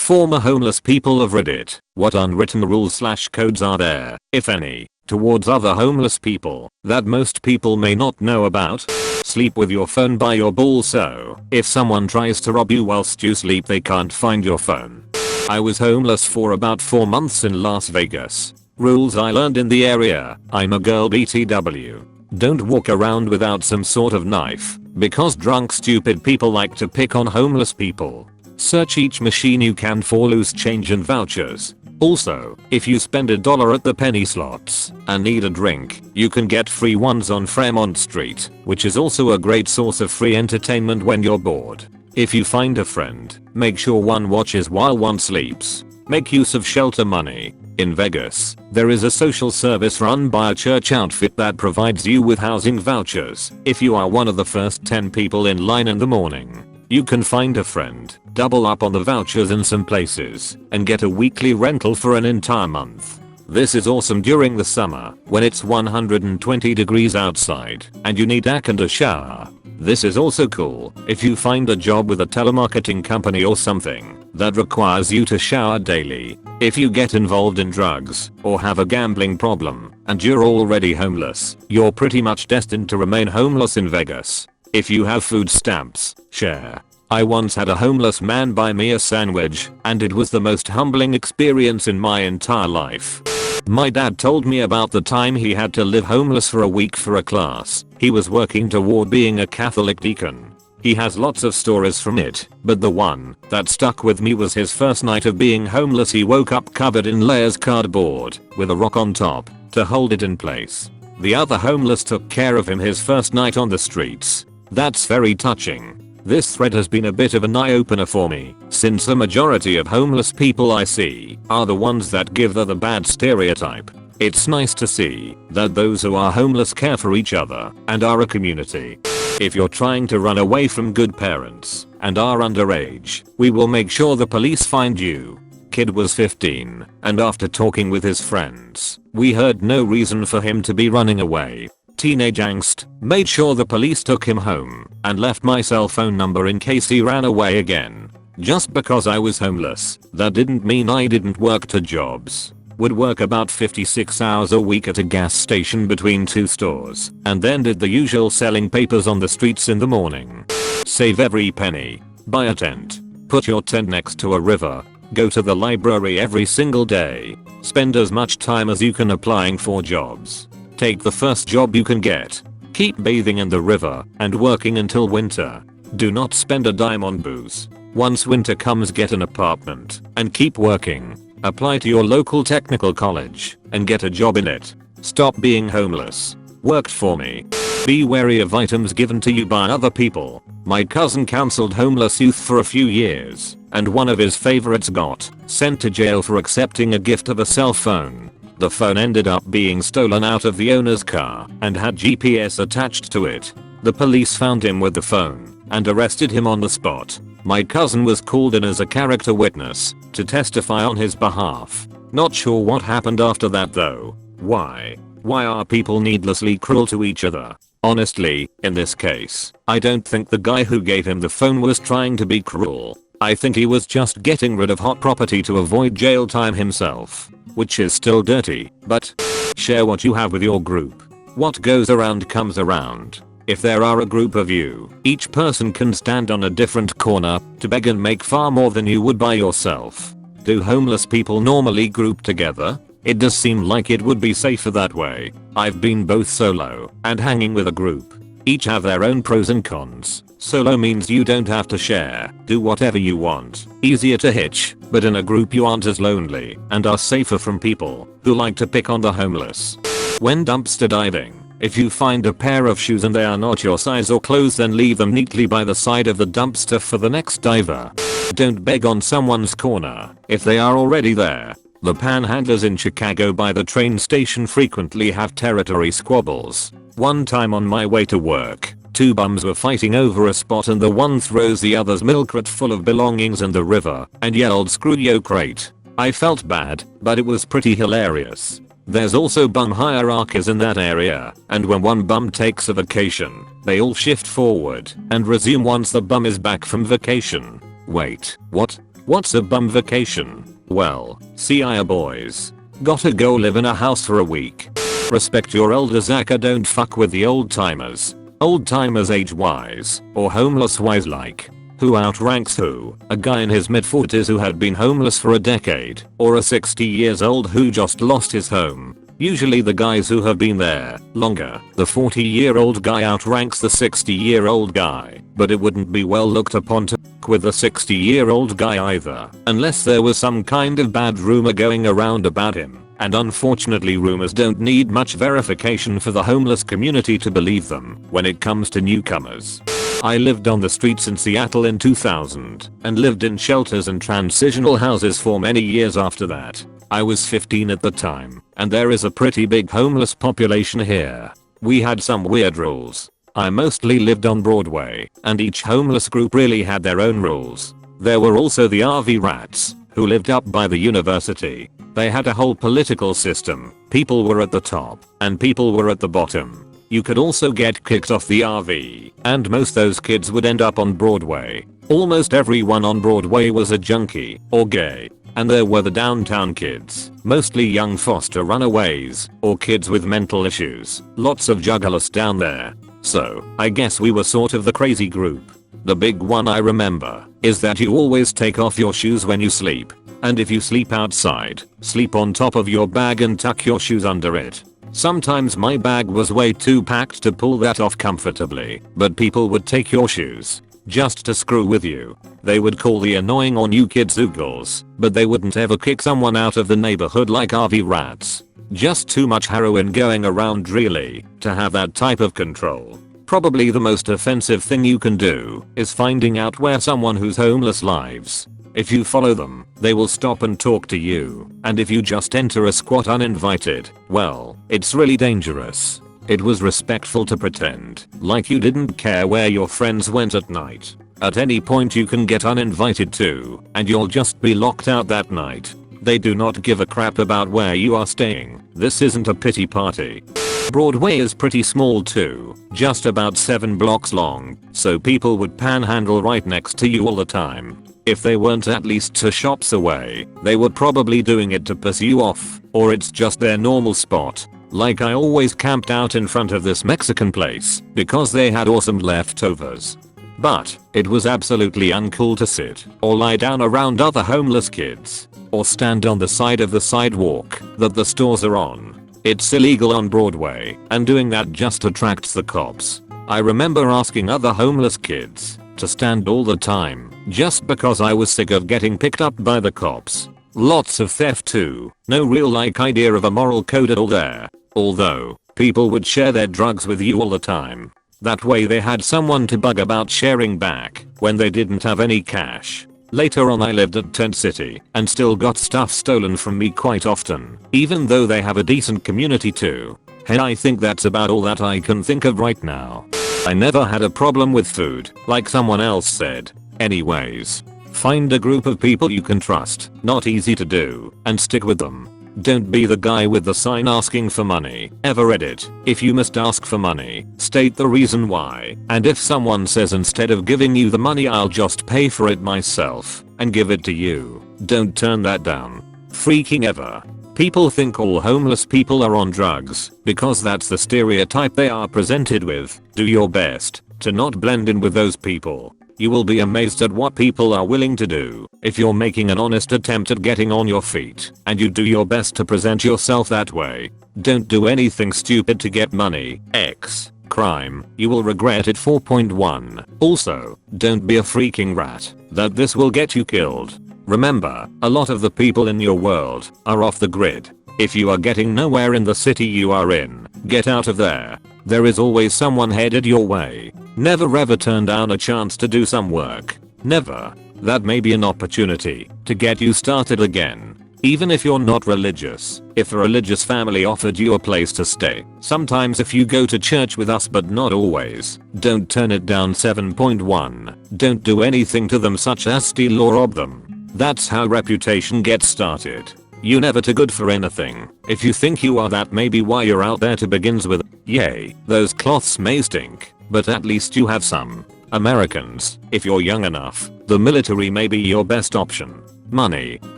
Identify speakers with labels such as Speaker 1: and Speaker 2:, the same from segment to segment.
Speaker 1: Former homeless people of Reddit, what unwritten rules/codes are there, if any, towards other homeless people that most people may not know about? Sleep with your phone by your ball so if someone tries to rob you whilst you sleep they can't find your phone. I was homeless for about 4 months in Las Vegas. Rules I learned in the area: I'm a girl BTW. Don't walk around without some sort of knife, because drunk stupid people like to pick on homeless people. Search each machine you can for loose change and vouchers. Also, if you spend $1 at the penny slots and need a drink, you can get free ones on Fremont Street, which is also a great source of free entertainment when you're bored. If you find a friend, make sure one watches while one sleeps. Make use of shelter money. In Vegas, there is a social service run by a church outfit that provides you with housing vouchers if you are one of the first 10 people in line in the morning. You can find a friend, double up on the vouchers in some places, and get a weekly rental for an entire month. This is awesome during the summer when it's 120 degrees outside and you need a shower. This is also cool if you find a job with a telemarketing company or something that requires you to shower daily. If you get involved in drugs or have a gambling problem and you're already homeless, you're pretty much destined to remain homeless in Vegas. If you have food stamps, share. I once had a homeless man buy me a sandwich, and it was the most humbling experience in my entire life. My dad told me about the time he had to live homeless for a week for a class he was working toward being a Catholic deacon. He has lots of stories from it, but the one that stuck with me was his first night of being homeless. He woke up covered in layers cardboard with a rock on top to hold it in place. The other homeless took care of him his first night on the streets. That's very touching. This thread has been a bit of an eye-opener for me, since the majority of homeless people I see are the ones that give the bad stereotype. It's nice to see that those who are homeless care for each other and are a community. If you're trying to run away from good parents and are underage, we will make sure the police find you. Kid was 15, and after talking with his friends, we heard no reason for him to be running away. Teenage angst, made sure the police took him home and left my cell phone number in case he ran away again. Just because I was homeless, that didn't mean I didn't work 2 jobs. Would work about 56 hours a week at a gas station between 2 stores, and then did the usual selling papers on the streets in the morning. Save every penny. Buy a tent. Put your tent next to a river. Go to the library every single day. Spend as much time as you can applying for jobs. Take the first job you can get. Keep bathing in the river and working until winter. Do not spend a dime on booze. Once winter comes, get an apartment and keep working. Apply to your local technical college and get a job in it. Stop being homeless. Worked for me. Be wary of items given to you by other people. My cousin counseled homeless youth for a few years, and one of his favorites got sent to jail for accepting a gift of a cell phone. The phone ended up being stolen out of the owner's car and had GPS attached to it. The police found him with the phone and arrested him on the spot. My cousin was called in as a character witness to testify on his behalf. Not sure what happened after that though. Why? Why are people needlessly cruel to each other? Honestly, in this case, I don't think the guy who gave him the phone was trying to be cruel. I think he was just getting rid of hot property to avoid jail time himself. Which is still dirty, but share what you have with your group. What goes around comes around. If there are a group of you, each person can stand on a different corner to beg and make far more than you would by yourself. Do homeless people normally group together? It does seem like it would be safer that way. I've been both solo and hanging with a group. Each have their own pros and cons. Solo means you don't have to share, do whatever you want, easier to hitch, but in a group you aren't as lonely and are safer from people who like to pick on the homeless. When dumpster diving, if you find a pair of shoes and they are not your size or clothes, then leave them neatly by the side of the dumpster for the next diver. Don't beg on someone's corner if they are already there. The panhandlers in Chicago by the train station frequently have territory squabbles. One time on my way to work, 2 bums were fighting over a spot and the one throws the other's milk crate full of belongings in the river and yelled "Screw yo crate." I felt bad, but it was pretty hilarious. There's also bum hierarchies in that area, and when one bum takes a vacation, they all shift forward and resume once the bum is back from vacation. Wait, what? What's a bum vacation? Well, see ya boys. Gotta go live in a house for a week. Respect your elders, aka don't fuck with the old timers. Old timers age wise, or homeless wise like. Who outranks who? A guy in his mid-40s who had been homeless for a decade, or a 60 years old who just lost his home? Usually the guys who have been there longer. The 40-year-old guy outranks the 60-year-old guy, but it wouldn't be well looked upon to fuck with the 60-year-old guy either, unless there was some kind of bad rumor going around about him. And unfortunately rumors don't need much verification for the homeless community to believe them when it comes to newcomers. I lived on the streets in Seattle in 2000 and lived in shelters and transitional houses for many years after that. I was 15 at the time, and there is a pretty big homeless population here. We had some weird rules. I mostly lived on Broadway, and each homeless group really had their own rules. There were also the RV rats, who lived up by the university. They had a whole political system. People were at the top, and people were at the bottom. You could also get kicked off the RV, and most those kids would end up on Broadway. Almost everyone on Broadway was a junkie, or gay. And there were the downtown kids, mostly young foster runaways, or kids with mental issues. Lots of juggalos down there. So, I guess we were sort of the crazy group. The big one I remember is that you always take off your shoes when you sleep. And if you sleep outside, sleep on top of your bag and tuck your shoes under it. Sometimes my bag was way too packed to pull that off comfortably, but people would take your shoes just to screw with you. They would call the annoying or new kids oogles, but they wouldn't ever kick someone out of the neighborhood like RV rats. Just too much heroin going around really to have that type of control. Probably the most offensive thing you can do is finding out where someone who's homeless lives. If you follow them, they will stop and talk to you, and if you just enter a squat uninvited, well, it's really dangerous. It was respectful to pretend like you didn't care where your friends went at night. At any point you can get uninvited too, and you'll just be locked out that night. They do not give a crap about where you are staying. This isn't a pity party. Broadway is pretty small too, just about 7 blocks long, so people would panhandle right next to you all the time. If they weren't at least 2 shops away, they were probably doing it to piss you off, or it's just their normal spot. Like I always camped out in front of this Mexican place because they had awesome leftovers. But it was absolutely uncool to sit or lie down around other homeless kids or stand on the side of the sidewalk that the stores are on. It's illegal on Broadway, and doing that just attracts the cops. I remember asking other homeless kids to stand all the time just because I was sick of getting picked up by the cops. Lots of theft too. No real like idea of a moral code at all there. Although, people would share their drugs with you all the time. That way they had someone to bug about sharing back when they didn't have any cash. Later on I lived at Tent City and still got stuff stolen from me quite often, even though they have a decent community too. Hey, I think that's about all that I can think of right now. I never had a problem with food, like someone else said. Anyways, find a group of people you can trust, not easy to do, and stick with them. Don't be the guy with the sign asking for money. AskReddit. If you must ask for money, state the reason why. And if someone says instead of giving you the money I'll just pay for it myself and give it to you, don't turn that down. Freaking ever. People think all homeless people are on drugs because that's the stereotype they are presented with. Do your best to not blend in with those people. You will be amazed at what people are willing to do if you're making an honest attempt at getting on your feet and you do your best to present yourself that way. Don't do anything stupid to get money. X. Crime. You will regret it. 4.1. Also, don't be a freaking rat. This will get you killed. Remember, a lot of the people in your world are off the grid. If you are getting nowhere in the city you are in, get out of there. There is always someone headed your way. Never ever turn down a chance to do some work. Never. That may be an opportunity to get you started again. Even if you're not religious, if a religious family offered you a place to stay, sometimes if you go to church with us but not always, don't turn it down. 7.1. Don't do anything to them such as steal or rob them. That's how reputation gets started. You never too good for anything. If you think you are, that may be why you're out there to begins with. Yay, those cloths may stink, but at least you have some. Americans, if you're young enough, the military may be your best option. Money,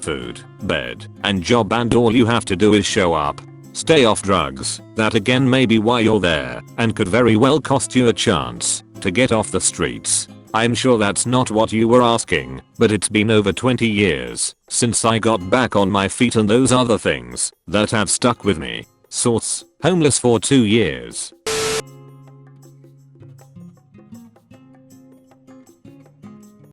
Speaker 1: food, bed, and job, and all you have to do is show up. Stay off drugs, that again may be why you're there, and could very well cost you a chance to get off the streets. I'm sure that's not what you were asking, but it's been over 20 years since I got back on my feet, and those are the things that have stuck with me. Source: homeless for 2 years.